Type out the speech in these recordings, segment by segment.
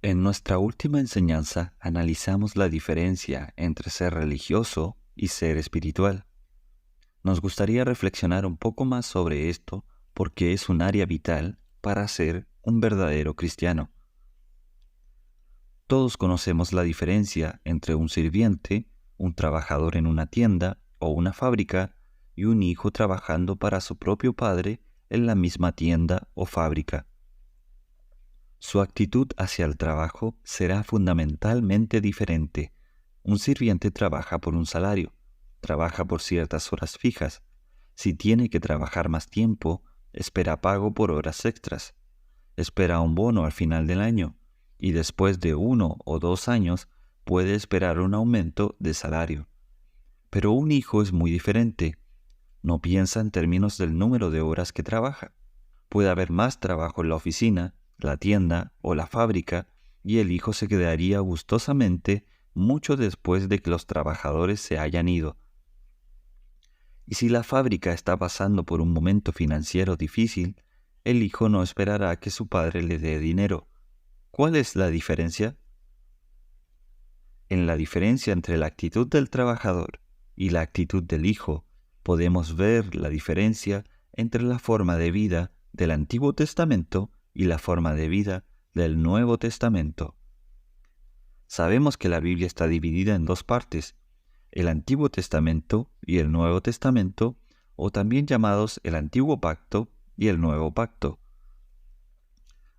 En nuestra última enseñanza analizamos la diferencia entre ser religioso y ser espiritual. Nos gustaría reflexionar un poco más sobre esto porque es un área vital para ser un verdadero cristiano. Todos conocemos la diferencia entre un sirviente, un trabajador en una tienda o una fábrica y un hijo trabajando para su propio padre en la misma tienda o fábrica. Su actitud hacia el trabajo será fundamentalmente diferente. Un sirviente trabaja por un salario, trabaja por ciertas horas fijas. Si tiene que trabajar más tiempo, espera pago por horas extras. Espera un bono al final del año y después de 1 o 2 años puede esperar un aumento de salario. Pero un hijo es muy diferente. No piensa en términos del número de horas que trabaja. Puede haber más trabajo en la oficina, la tienda o la fábrica, y el hijo se quedaría gustosamente mucho después de que los trabajadores se hayan ido. Y si la fábrica está pasando por un momento financiero difícil, el hijo no esperará que su padre le dé dinero. ¿Cuál es la diferencia? En la diferencia entre la actitud del trabajador y la actitud del hijo, podemos ver la diferencia entre la forma de vida del Antiguo Testamento y la forma de vida del Nuevo Testamento. Sabemos que la Biblia está dividida en dos partes, el Antiguo Testamento y el Nuevo Testamento, o también llamados el Antiguo Pacto y el Nuevo Pacto.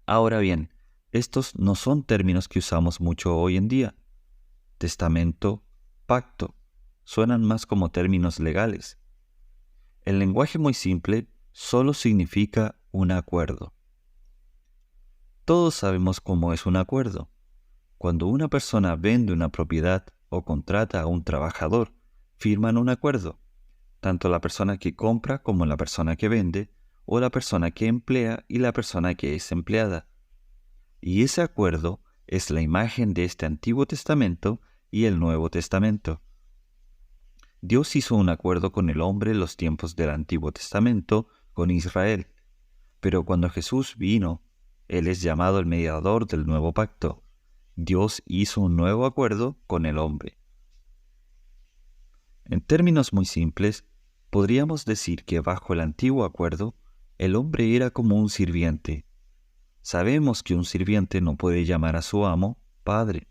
Ahora bien, estos no son términos que usamos mucho hoy en día. Testamento, pacto, suenan más como términos legales. El lenguaje muy simple solo significa un acuerdo. Todos sabemos cómo es un acuerdo. Cuando una persona vende una propiedad o contrata a un trabajador, firman un acuerdo. Tanto la persona que compra como la persona que vende, o la persona que emplea y la persona que es empleada. Y ese acuerdo es la imagen de este Antiguo Testamento y el Nuevo Testamento. Dios hizo un acuerdo con el hombre en los tiempos del Antiguo Testamento, con Israel. Pero cuando Jesús vino, Él es llamado el mediador del nuevo pacto. Dios hizo un nuevo acuerdo con el hombre. En términos muy simples, podríamos decir que bajo el antiguo acuerdo, el hombre era como un sirviente. Sabemos que un sirviente no puede llamar a su amo padre,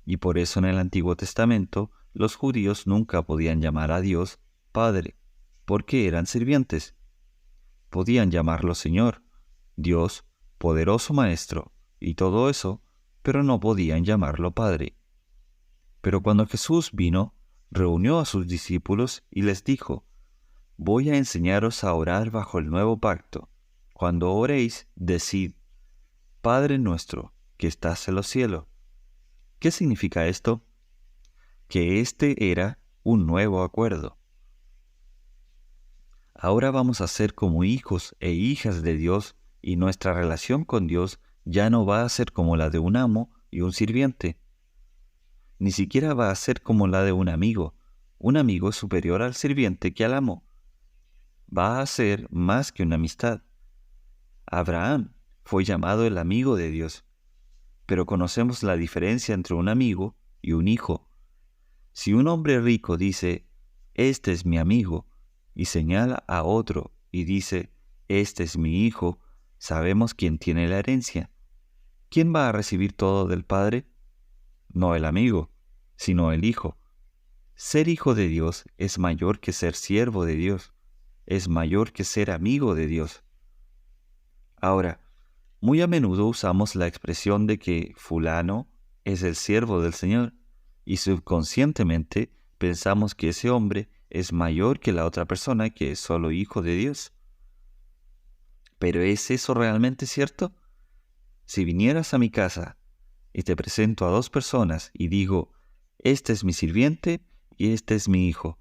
y por eso en el Antiguo Testamento los judíos nunca podían llamar a Dios Padre, porque eran sirvientes. Podían llamarlo Señor, Dios, poderoso Maestro, y todo eso, pero no podían llamarlo Padre. Pero cuando Jesús vino, reunió a sus discípulos y les dijo: voy a enseñaros a orar bajo el nuevo pacto. Cuando oréis, decid: Padre nuestro, que estás en los cielos. ¿Qué significa esto? Que este era un nuevo acuerdo. Ahora vamos a ser como hijos e hijas de Dios, y nuestra relación con Dios ya no va a ser como la de un amo y un sirviente. Ni siquiera va a ser como la de un amigo. Un amigo es superior al sirviente que al amo. Va a ser más que una amistad. Abraham fue llamado el amigo de Dios, pero conocemos la diferencia entre un amigo y un hijo. Si un hombre rico dice: este es mi amigo, y señala a otro y dice: este es mi hijo, sabemos quién tiene la herencia. ¿Quién va a recibir todo del Padre? No el amigo, sino el hijo. Ser hijo de Dios es mayor que ser siervo de Dios, es mayor que ser amigo de Dios. Ahora, muy a menudo usamos la expresión de que fulano es el siervo del Señor, y subconscientemente pensamos que ese hombre es mayor que la otra persona que es solo hijo de Dios. ¿Pero es eso realmente cierto? Si vinieras a mi casa y te presento a dos personas y digo: este es mi sirviente y este es mi hijo,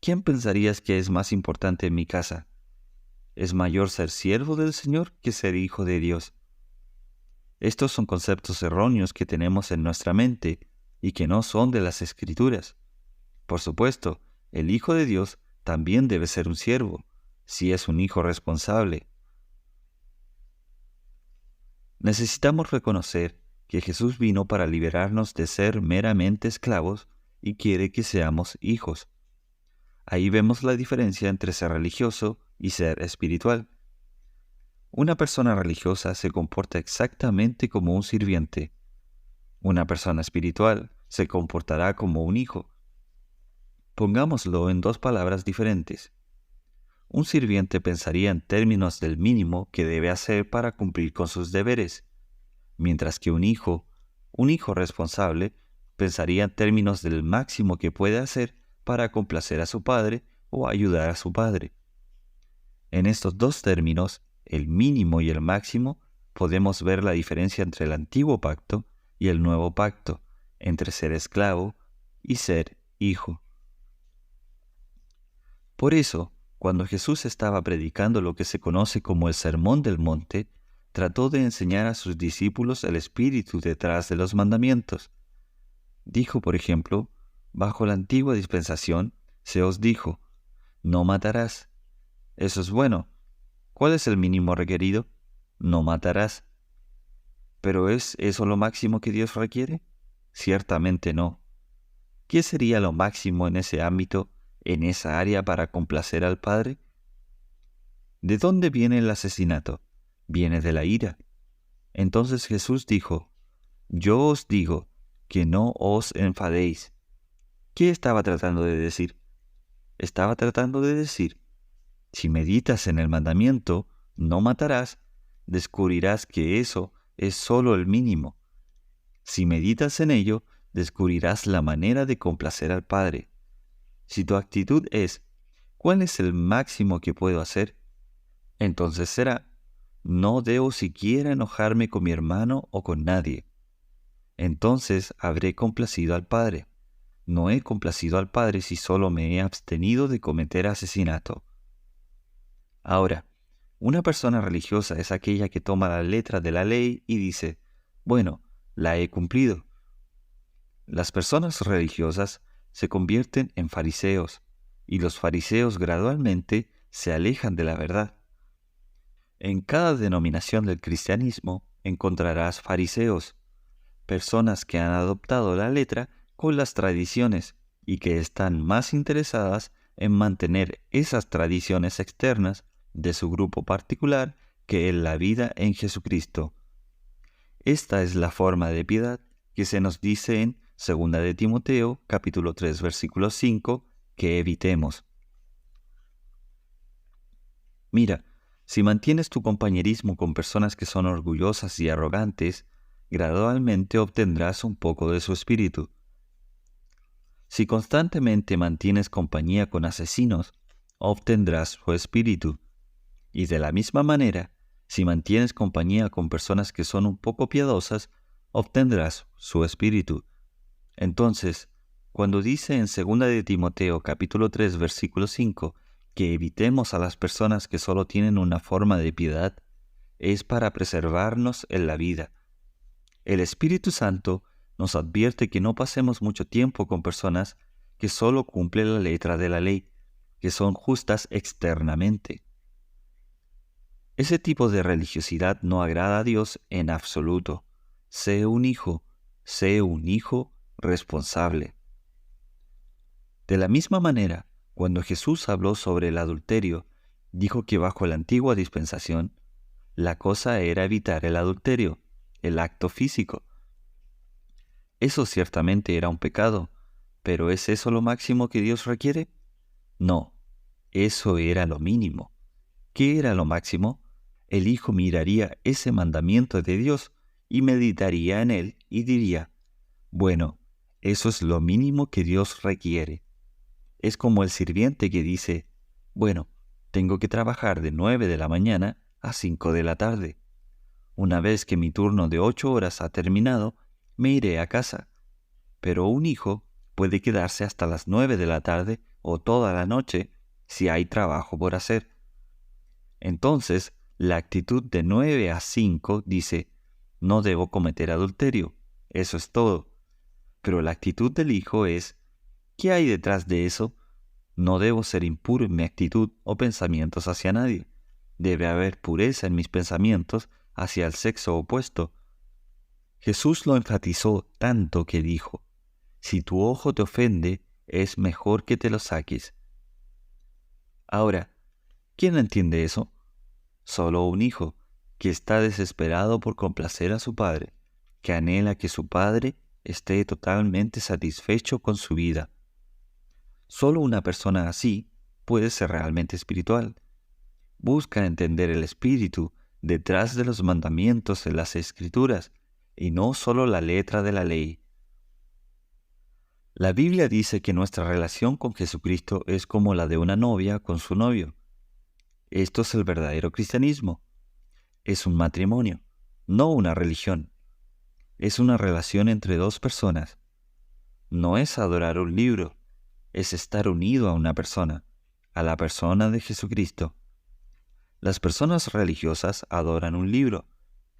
¿quién pensarías que es más importante en mi casa? ¿Es mayor ser siervo del Señor que ser hijo de Dios? Estos son conceptos erróneos que tenemos en nuestra mente y que no son de las Escrituras. Por supuesto, el Hijo de Dios también debe ser un siervo, si es un hijo responsable. Necesitamos reconocer que Jesús vino para liberarnos de ser meramente esclavos y quiere que seamos hijos. Ahí vemos la diferencia entre ser religioso y ser espiritual. Una persona religiosa se comporta exactamente como un sirviente. Una persona espiritual se comportará como un hijo. Pongámoslo en dos palabras diferentes. Un sirviente pensaría en términos del mínimo que debe hacer para cumplir con sus deberes, mientras que un hijo responsable, pensaría en términos del máximo que puede hacer para complacer a su padre o ayudar a su padre. En estos dos términos, el mínimo y el máximo, podemos ver la diferencia entre el antiguo pacto y el nuevo pacto, entre ser esclavo y ser hijo. Por eso, cuando Jesús estaba predicando lo que se conoce como el Sermón del Monte, trató de enseñar a sus discípulos el espíritu detrás de los mandamientos. Dijo, por ejemplo, bajo la antigua dispensación, se os dijo, no matarás. Eso es bueno. ¿Cuál es el mínimo requerido? No matarás. ¿Pero es eso lo máximo que Dios requiere? Ciertamente no. ¿Qué sería lo máximo en ese ámbito, en esa área para complacer al Padre? ¿De dónde viene el asesinato? Viene de la ira. Entonces Jesús dijo, yo os digo que no os enfadéis. ¿Qué estaba tratando de decir? Estaba tratando de decir, si meditas en el mandamiento, no matarás, descubrirás que eso es solo el mínimo. Si meditas en ello, descubrirás la manera de complacer al Padre. Si tu actitud es, ¿cuál es el máximo que puedo hacer? Entonces será, no debo siquiera enojarme con mi hermano o con nadie. Entonces habré complacido al Padre. No he complacido al Padre si solo me he abstenido de cometer asesinato. Ahora, una persona religiosa es aquella que toma la letra de la ley y dice, bueno, la he cumplido. Las personas religiosas se convierten en fariseos, y los fariseos gradualmente se alejan de la verdad. En cada denominación del cristianismo encontrarás fariseos, personas que han adoptado la letra con las tradiciones y que están más interesadas en mantener esas tradiciones externas de su grupo particular que en la vida en Jesucristo. Esta es la forma de piedad que se nos dice en 2 de Timoteo, capítulo 3, versículo 5, que evitemos. Mira, si mantienes tu compañerismo con personas que son orgullosas y arrogantes, gradualmente obtendrás un poco de su espíritu. Si constantemente mantienes compañía con asesinos, obtendrás su espíritu. Y de la misma manera, si mantienes compañía con personas que son un poco piadosas, obtendrás su espíritu. Entonces, cuando dice en 2 de Timoteo capítulo 3 versículo 5 que evitemos a las personas que solo tienen una forma de piedad, es para preservarnos en la vida. El Espíritu Santo nos advierte que no pasemos mucho tiempo con personas que solo cumplen la letra de la ley, que son justas externamente. Ese tipo de religiosidad no agrada a Dios en absoluto. Sé un hijo responsable. De la misma manera, cuando Jesús habló sobre el adulterio, dijo que bajo la antigua dispensación, la cosa era evitar el adulterio, el acto físico. Eso ciertamente era un pecado, pero ¿es eso lo máximo que Dios requiere? No, eso era lo mínimo. ¿Qué era lo máximo? El hijo miraría ese mandamiento de Dios y meditaría en él y diría, bueno, eso es lo mínimo que Dios requiere. Es como el sirviente que dice, bueno, tengo que trabajar de 9 de la mañana a 5 de la tarde. Una vez que mi turno de 8 horas ha terminado, me iré a casa. Pero un hijo puede quedarse hasta las 9 de la tarde o toda la noche si hay trabajo por hacer. Entonces, la actitud de 9 a 5 dice, no debo cometer adulterio, eso es todo. Pero la actitud del hijo es, ¿qué hay detrás de eso? No debo ser impuro en mi actitud o pensamientos hacia nadie. Debe haber pureza en mis pensamientos hacia el sexo opuesto. Jesús lo enfatizó tanto que dijo, si tu ojo te ofende, es mejor que te lo saques. Ahora, ¿quién entiende eso? Solo un hijo, que está desesperado por complacer a su padre, que anhela que su padre esté totalmente satisfecho con su vida. Solo una persona así puede ser realmente espiritual. Busca entender el espíritu detrás de los mandamientos de las Escrituras y no solo la letra de la ley. La Biblia dice que nuestra relación con Jesucristo es como la de una novia con su novio. Esto es el verdadero cristianismo. Es un matrimonio, no una religión. Es una relación entre dos personas. No es adorar un libro, es estar unido a una persona, a la persona de Jesucristo. Las personas religiosas adoran un libro.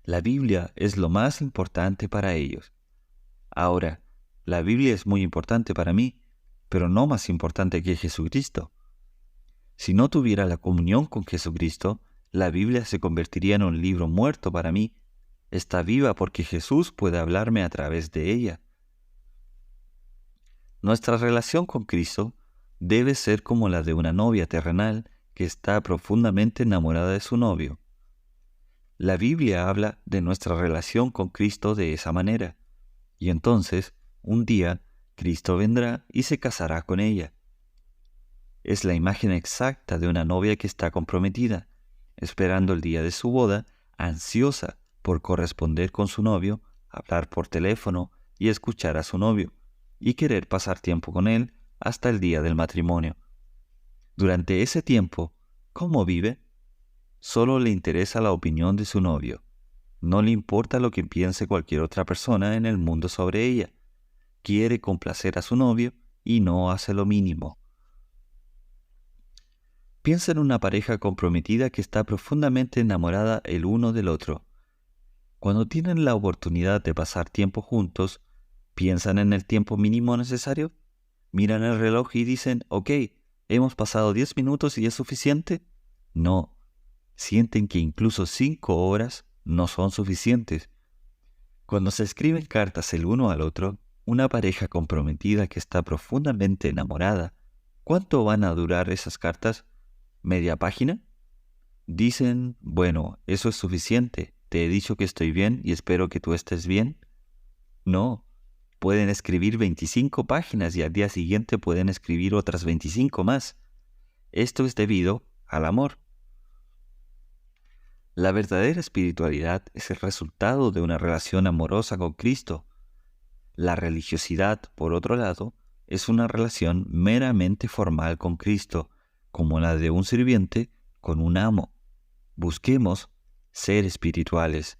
La Biblia es lo más importante para ellos. Ahora, la Biblia es muy importante para mí, pero no más importante que Jesucristo. Si no tuviera la comunión con Jesucristo, la Biblia se convertiría en un libro muerto para mí. Está viva porque Jesús puede hablarme a través de ella. Nuestra relación con Cristo debe ser como la de una novia terrenal que está profundamente enamorada de su novio. La Biblia habla de nuestra relación con Cristo de esa manera, y entonces, un día, Cristo vendrá y se casará con ella. Es la imagen exacta de una novia que está comprometida, esperando el día de su boda, ansiosa por corresponder con su novio, hablar por teléfono y escuchar a su novio, y querer pasar tiempo con él hasta el día del matrimonio. Durante ese tiempo, ¿cómo vive? Solo le interesa la opinión de su novio. No le importa lo que piense cualquier otra persona en el mundo sobre ella. Quiere complacer a su novio y no hace lo mínimo. Piensa en una pareja comprometida que está profundamente enamorada el uno del otro. Cuando tienen la oportunidad de pasar tiempo juntos, ¿piensan en el tiempo mínimo necesario? ¿Miran el reloj y dicen, ok, hemos pasado 10 minutos y es suficiente? No, sienten que incluso 5 horas no son suficientes. Cuando se escriben cartas el uno al otro, una pareja comprometida que está profundamente enamorada, ¿cuánto van a durar esas cartas? ¿Media página? Dicen, bueno, eso es suficiente, te he dicho que estoy bien y espero que tú estés bien. No, pueden escribir 25 páginas y al día siguiente pueden escribir otras 25 más. Esto es debido al amor. La verdadera espiritualidad es el resultado de una relación amorosa con Cristo. La religiosidad, por otro lado, es una relación meramente formal con Cristo, como la de un sirviente con un amo. Busquemos ser espirituales.